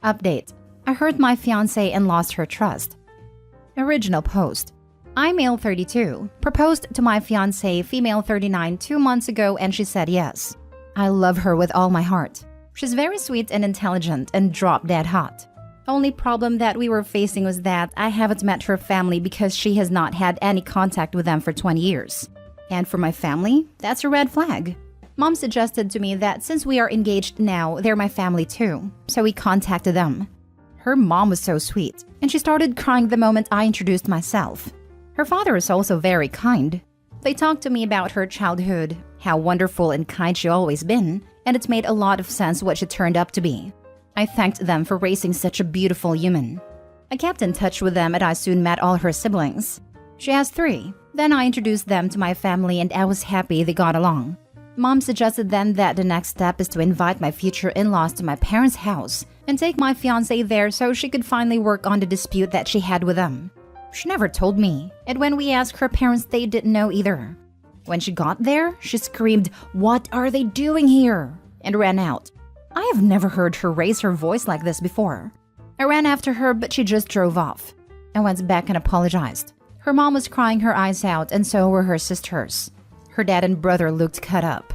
Update. I hurt my fiancée and lost her trust. Original post. I, male 32, proposed to my fiancée, female 39, 2 months ago and she said yes. I love her with all my heart. She's very sweet and intelligent and drop dead hot. Only problem that we were facing was that I haven't met her family because she has not had any contact with them for 20 years. And for my family, that's a red flag. Mom suggested to me that since we are engaged now, they're my family too, so we contacted them. Her mom was so sweet, and she started crying the moment I introduced myself. Her father is also very kind. They talked to me about her childhood, how wonderful and kind she always been, and it made a lot of sense what she turned up to be. I thanked them for raising such a beautiful human. I kept in touch with them and I soon met all her siblings. She has 3. Then I introduced them to my family and I was happy they got along. Mom suggested then that the next step is to invite my future in-laws to my parents' house and take my fiancé there so she could finally work on the dispute that she had with them. She never told me, and when we asked her parents, they didn't know either. When she got there, she screamed, "What are they doing here?" and ran out. I have never heard her raise her voice like this before. I ran after her, but she just drove off. I went back and apologized. Her mom was crying her eyes out, and so were her sisters. Her dad and brother looked cut up.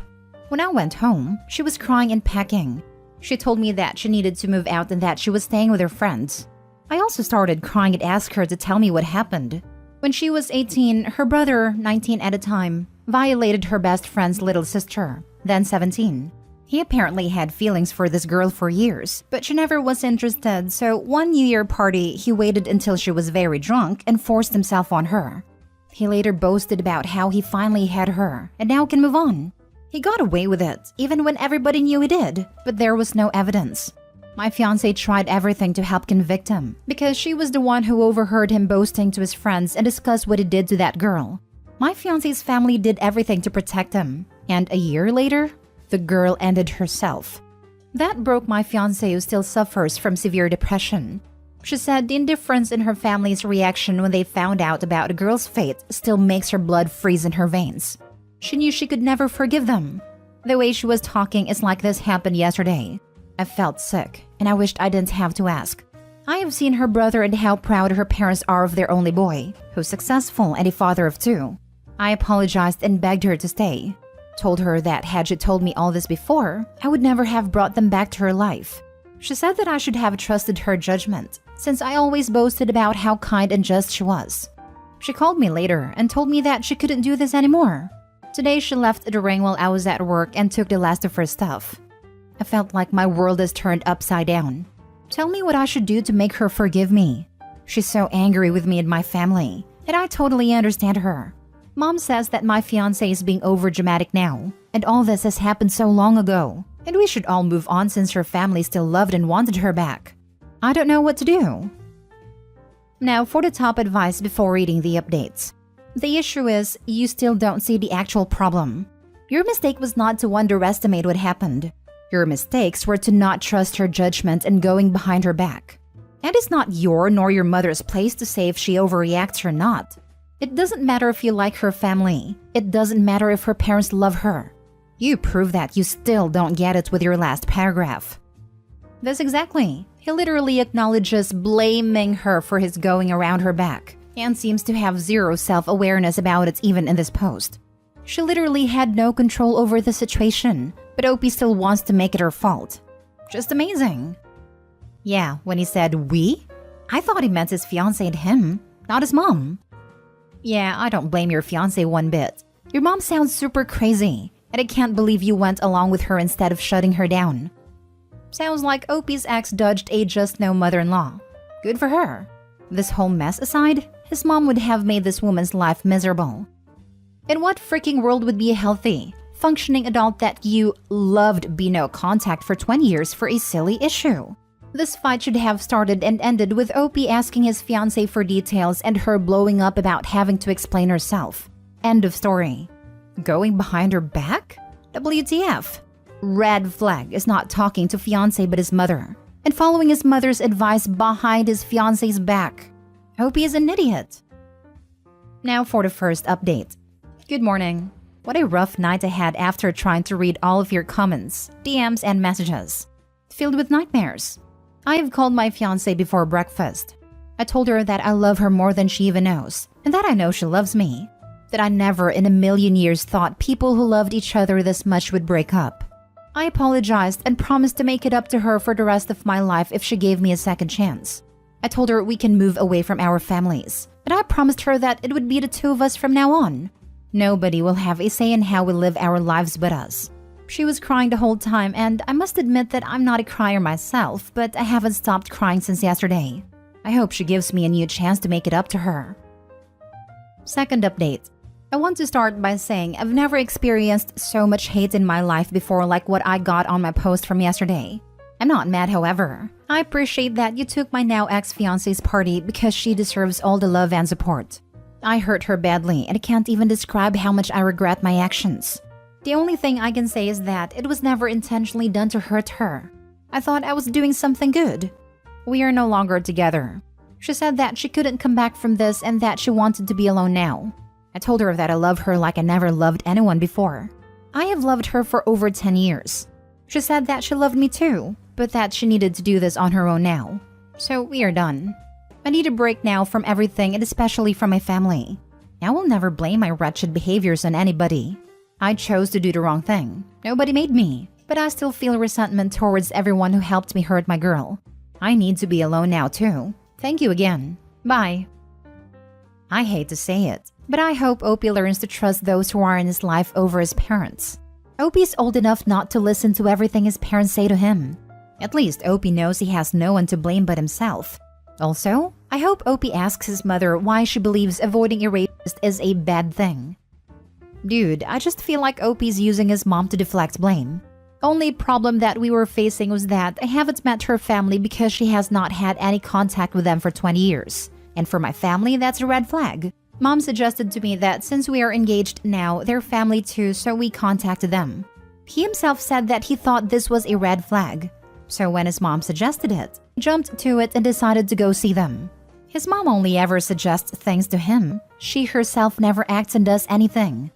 When I went home, she was crying and packing. She told me that she needed to move out and that she was staying with her friends. I also started crying and asked her to tell me what happened. When she was 18, her brother, 19 at the time, violated her best friend's little sister, then 17. He apparently had feelings for this girl for years, but she never was interested, so one New Year party, he waited until she was very drunk and forced himself on her. He later boasted about how he finally had her and now can move on. He got away with it, even when everybody knew he did, but there was no evidence. My fiancé tried everything to help convict him because she was the one who overheard him boasting to his friends and discussed what he did to that girl. My fiancé's family did everything to protect him, and a year later, the girl ended herself. That broke my fiancé, who still suffers from severe depression. She said the indifference in her family's reaction when they found out about the girl's fate still makes her blood freeze in her veins. She knew she could never forgive them. The way she was talking is like this happened yesterday. I felt sick, and I wished I didn't have to ask. I have seen her brother and how proud her parents are of their only boy, who's successful and a father of 2. I apologized and begged her to stay. Told her that had she told me all this before, I would never have brought them back to her life. She said that I should have trusted her judgment, since I always boasted about how kind and just she was. She called me later and told me that she couldn't do this anymore. Today she left the ring while I was at work and took the last of her stuff. I felt like my world is turned upside down. Tell me what I should do to make her forgive me. She's so angry with me and my family, and I totally understand her. Mom says that my fiancé is being overdramatic now, and all this has happened so long ago, and we should all move on since her family still loved and wanted her back. I don't know what to do. Now for the top advice before reading the updates. The issue is, you still don't see the actual problem. Your mistake was not to underestimate what happened. Your mistakes were to not trust her judgment and going behind her back. And it's not your nor your mother's place to say if she overreacts or not. It doesn't matter if you like her family. It doesn't matter if her parents love her. You prove that you still don't get it with your last paragraph. This exactly. He literally acknowledges blaming her for his going around her back and seems to have zero self-awareness about it even in this post. She literally had no control over the situation, but OP still wants to make it her fault. Just amazing. Yeah, when he said we, I thought he meant his fiancé and him, not his mom. Yeah, I don't blame your fiancé one bit. Your mom sounds super crazy, and I can't believe you went along with her instead of shutting her down. Sounds like OP's ex dodged a just-no mother-in-law. Good for her. This whole mess aside, his mom would have made this woman's life miserable. In what freaking world would be a healthy, functioning adult that you loved be no contact for 20 years for a silly issue? This fight should have started and ended with OP asking his fiancé for details and her blowing up about having to explain herself. End of story. Going behind her back? WTF. Red flag is not talking to fiancé but his mother, and following his mother's advice behind his fiancé's back. OP is an idiot. Now for the first update. Good morning. What a rough night I had after trying to read all of your comments, DMs, and messages. Filled with nightmares. I have called my fiancé before breakfast. I told her that I love her more than she even knows, and that I know she loves me. That I never in a million years thought people who loved each other this much would break up. I apologized and promised to make it up to her for the rest of my life if she gave me a second chance. I told her we can move away from our families, and I promised her that it would be the two of us from now on. Nobody will have a say in how we live our lives but us. She was crying the whole time, and I must admit that I'm not a crier myself, but I haven't stopped crying since yesterday. I hope she gives me a new chance to make it up to her. Second update. I want to start by saying I've never experienced so much hate in my life before like what I got on my post from yesterday. I'm not mad, however. I appreciate that you took my now ex-fiancé's party because she deserves all the love and support. I hurt her badly and I can't even describe how much I regret my actions. The only thing I can say is that it was never intentionally done to hurt her. I thought I was doing something good. We are no longer together. She said that she couldn't come back from this and that she wanted to be alone now. I told her that I love her like I never loved anyone before. I have loved her for over 10 years. She said that she loved me too, but that she needed to do this on her own now. So we are done. I need a break now from everything and especially from my family. I will never blame my wretched behaviors on anybody. I chose to do the wrong thing. Nobody made me, but I still feel resentment towards everyone who helped me hurt my girl. I need to be alone now too. Thank you again. Bye. I hate to say it, but I hope Opie learns to trust those who are in his life over his parents. Opie's old enough not to listen to everything his parents say to him. At least Opie knows he has no one to blame but himself. Also, I hope Opie asks his mother why she believes avoiding a rapist is a bad thing. Dude, I just feel like Opie's using his mom to deflect blame. Only problem that we were facing was that I haven't met her family because she has not had any contact with them for 20 years. And for my family, that's a red flag. Mom suggested to me that since we are engaged now, their family too, so we contacted them. He himself said that he thought this was a red flag. So when his mom suggested it, he jumped to it and decided to go see them. His mom only ever suggests things to him. She herself never acts and does anything.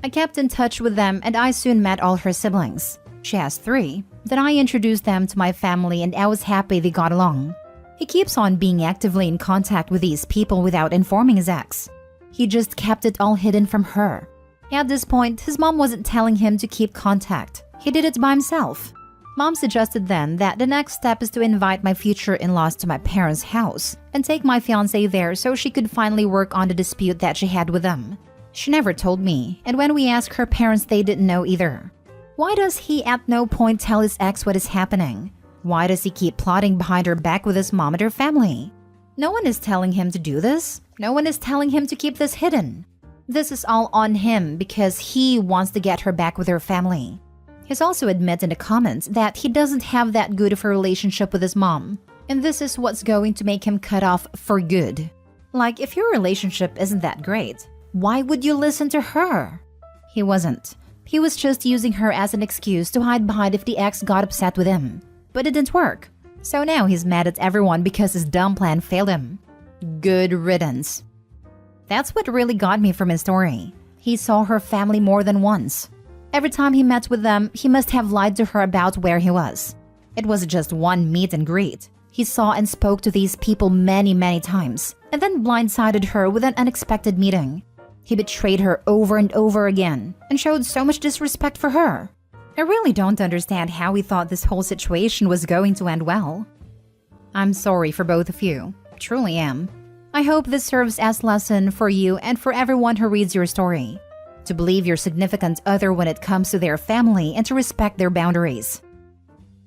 I kept in touch with them and I soon met all her siblings. She has 3. Then I introduced them to my family and I was happy they got along. He keeps on being actively in contact with these people without informing his ex. He just kept it all hidden from her. At this point, his mom wasn't telling him to keep contact. He did it by himself. Mom suggested then that the next step is to invite my future in-laws to my parents' house and take my fiancé there so she could finally work on the dispute that she had with them. She never told me, and when we asked her parents, they didn't know either. Why does he at no point tell his ex what is happening? Why does he keep plotting behind her back with his mom and her family? No one is telling him to do this. No one is telling him to keep this hidden. This is all on him because he wants to get her back with her family. He's also admitted in the comments that he doesn't have that good of a relationship with his mom, and this is what's going to make him cut off for good. Like, if your relationship isn't that great, why would you listen to her? He wasn't. He was just using her as an excuse to hide behind if the ex got upset with him. But it didn't work. So now he's mad at everyone because his dumb plan failed him. Good riddance. That's what really got me from his story. He saw her family more than once. Every time he met with them, he must have lied to her about where he was. It was just one meet and greet. He saw and spoke to these people many times, and then blindsided her with an unexpected meeting. He betrayed her over and over again, and showed so much disrespect for her. I really don't understand how he thought this whole situation was going to end well. I'm sorry for both of you. Truly am. I hope this serves as a lesson for you and for everyone who reads your story. To believe your significant other when it comes to their family and to respect their boundaries.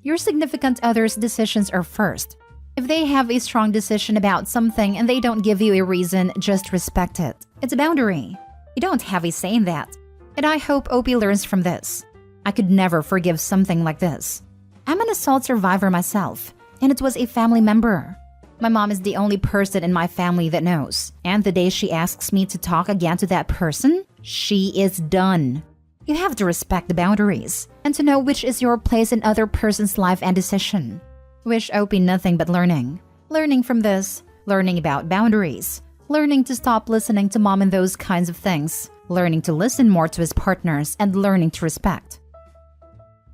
Your significant other's decisions are first. If they have a strong decision about something and they don't give you a reason, just respect it. It's a boundary. You don't have a say in that. And I hope Opie learns from this. I could never forgive something like this. I'm an assault survivor myself, and it was a family member. My mom is the only person in my family that knows, and the day she asks me to talk again to that person, she is done. You have to respect the boundaries, and to know which is your place in other person's life and decision. Wish Opie nothing but learning. Learning from this, learning about boundaries, learning to stop listening to mom and those kinds of things, learning to listen more to his partners, and learning to respect.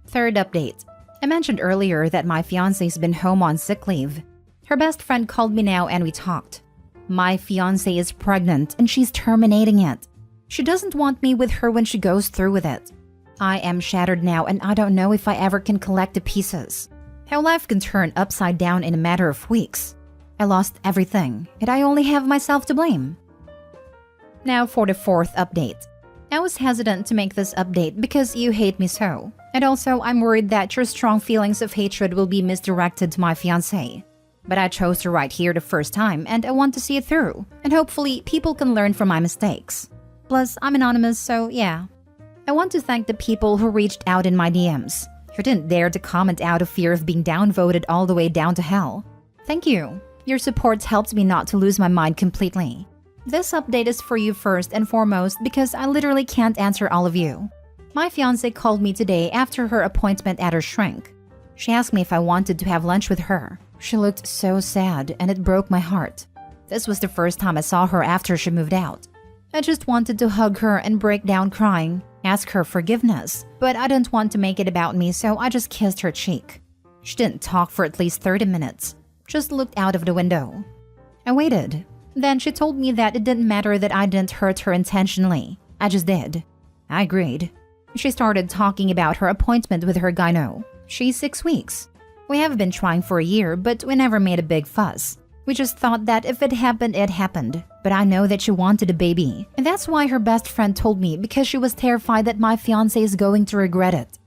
Third update. I mentioned earlier that my fiancé's been home on sick leave. Her best friend called me now and we talked. My fiancé is pregnant and she's terminating it. She doesn't want me with her when she goes through with it. I am shattered now and I don't know if I ever can collect the pieces. How life can turn upside down in a matter of weeks. I lost everything and I only have myself to blame. Now for the fourth update. I was hesitant to make this update because you hate me so. And also I'm worried that your strong feelings of hatred will be misdirected to my fiancé. But I chose to write here the first time and I want to see it through. And hopefully people can learn from my mistakes. Plus, I'm anonymous, so yeah. I want to thank the people who reached out in my DMs, who didn't dare to comment out of fear of being downvoted all the way down to hell. Thank you. Your support helped me not to lose my mind completely. This update is for you first and foremost because I literally can't answer all of you. My fiancé called me today after her appointment at her shrink. She asked me if I wanted to have lunch with her. She looked so sad and it broke my heart. This was the first time I saw her after she moved out. I just wanted to hug her and break down crying, ask her forgiveness, but I didn't want to make it about me, so I just kissed her cheek. She didn't talk for at least 30 minutes, just looked out of the window. I waited. Then she told me that it didn't matter that I didn't hurt her intentionally. I just did. I agreed. She started talking about her appointment with her gyno. She's 6 weeks. We have been trying for a year, but we never made a big fuss. We just thought that if it happened, it happened. But I know that she wanted a baby. And that's why her best friend told me because she was terrified that my fiancé is going to regret it.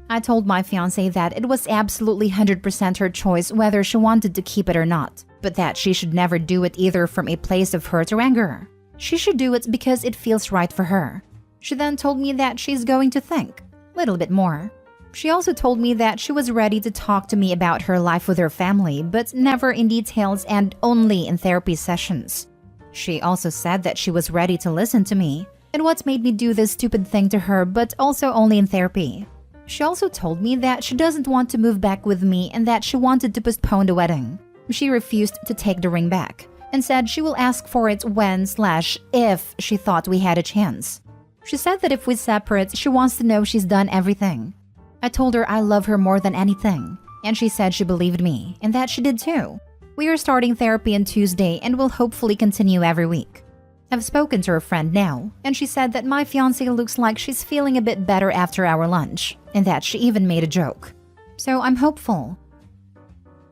I told my fiancé that it was absolutely 100% her choice whether she wanted to keep it or not. But that she should never do it either from a place of hurt or anger. She should do it because it feels right for her. She then told me that she's going to think a little bit more. She also told me that she was ready to talk to me about her life with her family, but never in details and only in therapy sessions. She also said that she was ready to listen to me, and what made me do this stupid thing to her, but also only in therapy. She also told me that she doesn't want to move back with me and that she wanted to postpone the wedding. She refused to take the ring back, and said she will ask for it when/if she thought we had a chance. She said that if we separate, she wants to know she's done everything. I told her I love her more than anything, and she said she believed me, and that she did too. We are starting therapy on Tuesday and will hopefully continue every week. I've spoken to her friend now, and she said that my fiancé looks like she's feeling a bit better after our lunch, and that she even made a joke. So I'm hopeful.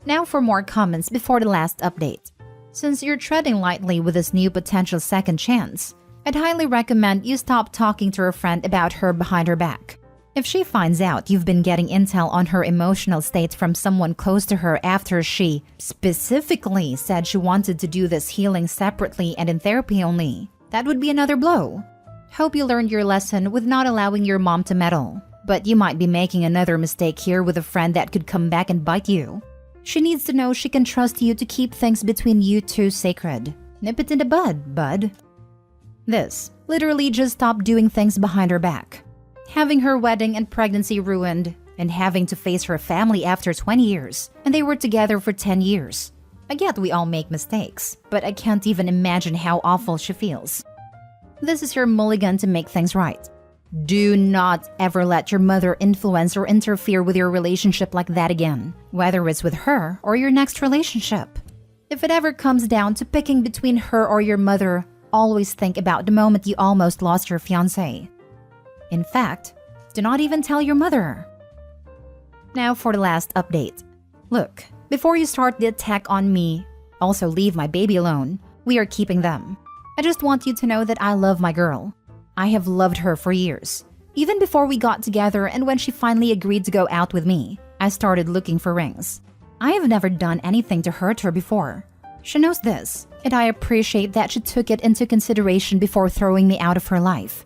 Now for more comments before the last update. Since you're treading lightly with this new potential second chance, I'd highly recommend you stop talking to her friend about her behind her back. If she finds out you've been getting intel on her emotional state from someone close to her after she specifically said she wanted to do this healing separately and in therapy only, that would be another blow. Hope you learned your lesson with not allowing your mom to meddle, but you might be making another mistake here with a friend that could come back and bite you. She needs to know she can trust you to keep things between you two sacred. Nip it in the bud. This literally just stop doing things behind her back. Having her wedding and pregnancy ruined, and having to face her family after 20 years, and they were together for 10 years. I get we all make mistakes, but I can't even imagine how awful she feels. This is your mulligan to make things right. Do not ever let your mother influence or interfere with your relationship like that again, whether it's with her or your next relationship. If it ever comes down to picking between her or your mother, always think about the moment you almost lost your fiancé. In fact, do not even tell your mother. Now for the last update. Look, before you start the attack on me, also leave my baby alone. We are keeping them. I just want you to know that I love my girl. I have loved her for years. Even before we got together and when she finally agreed to go out with me, I started looking for rings. I have never done anything to hurt her before. She knows this, and I appreciate that she took it into consideration before throwing me out of her life.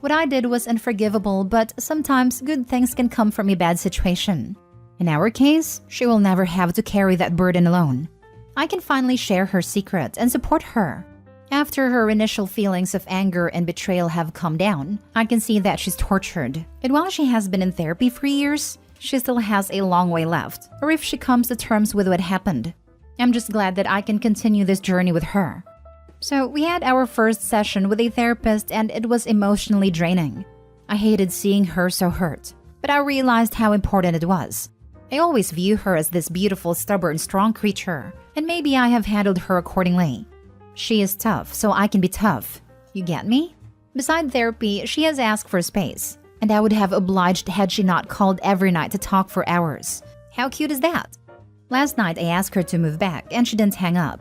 What I did was unforgivable, but sometimes good things can come from a bad situation. In our case, she will never have to carry that burden alone. I can finally share her secret and support her. After her initial feelings of anger and betrayal have calmed down, I can see that she's tortured. And while she has been in therapy for years, she still has a long way left, or if she comes to terms with what happened. I'm just glad that I can continue this journey with her. So we had our first session with a therapist and it was emotionally draining. I hated seeing her so hurt, but I realized how important it was. I always view her as this beautiful, stubborn, strong creature, and maybe I have handled her accordingly. She is tough, so I can be tough. You get me? Beside therapy, she has asked for space, and I would have obliged had she not called every night to talk for hours. How cute is that? Last night, I asked her to move back, and she didn't hang up.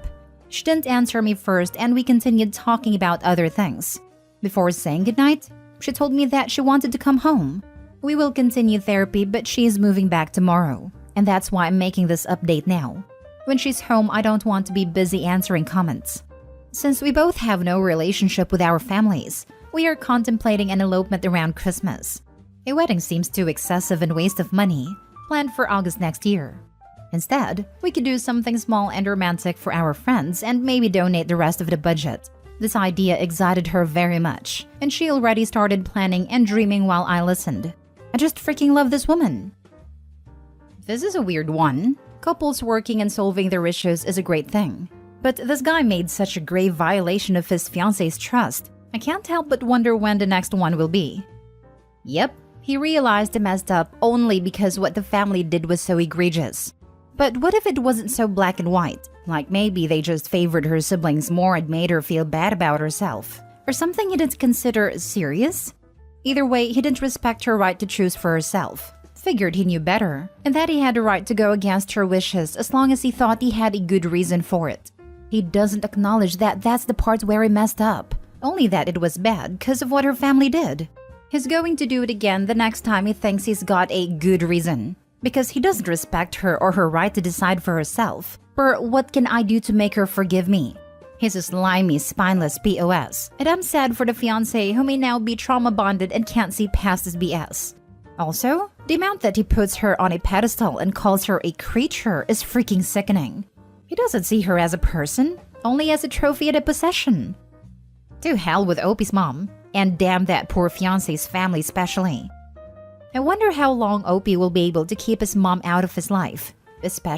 She didn't answer me first, and we continued talking about other things. Before saying goodnight, she told me that she wanted to come home. We will continue therapy, but she is moving back tomorrow, and that's why I'm making this update now. When she's home, I don't want to be busy answering comments. Since we both have no relationship with our families, we are contemplating an elopement around Christmas. A wedding seems too excessive and waste of money, planned for August next year. Instead, we could do something small and romantic for our friends and maybe donate the rest of the budget. This idea excited her very much, and she already started planning and dreaming while I listened. I just freaking love this woman. This is a weird one. Couples working and solving their issues is a great thing. But this guy made such a grave violation of his fiancée's trust. I can't help but wonder when the next one will be. Yep, he realized he messed up only because what the family did was so egregious. But what if it wasn't so black and white? Like maybe they just favored her siblings more and made her feel bad about herself. Or something he didn't consider serious? Either way, he didn't respect her right to choose for herself. Figured he knew better, and that he had a right to go against her wishes as long as he thought he had a good reason for it. He doesn't acknowledge that that's the part where he messed up. Only that it was bad because of what her family did. He's going to do it again the next time he thinks he's got a good reason. Because he doesn't respect her or her right to decide for herself. Or what can I do to make her forgive me? He's a slimy, spineless POS. And I'm sad for the fiancé who may now be trauma bonded and can't see past his BS. Also, the amount that he puts her on a pedestal and calls her a creature is freaking sickening. He doesn't see her as a person, only as a trophy and a possession. To hell with Opie's mom, and damn that poor fiancé's family especially. I wonder how long Opie will be able to keep his mom out of his life, especially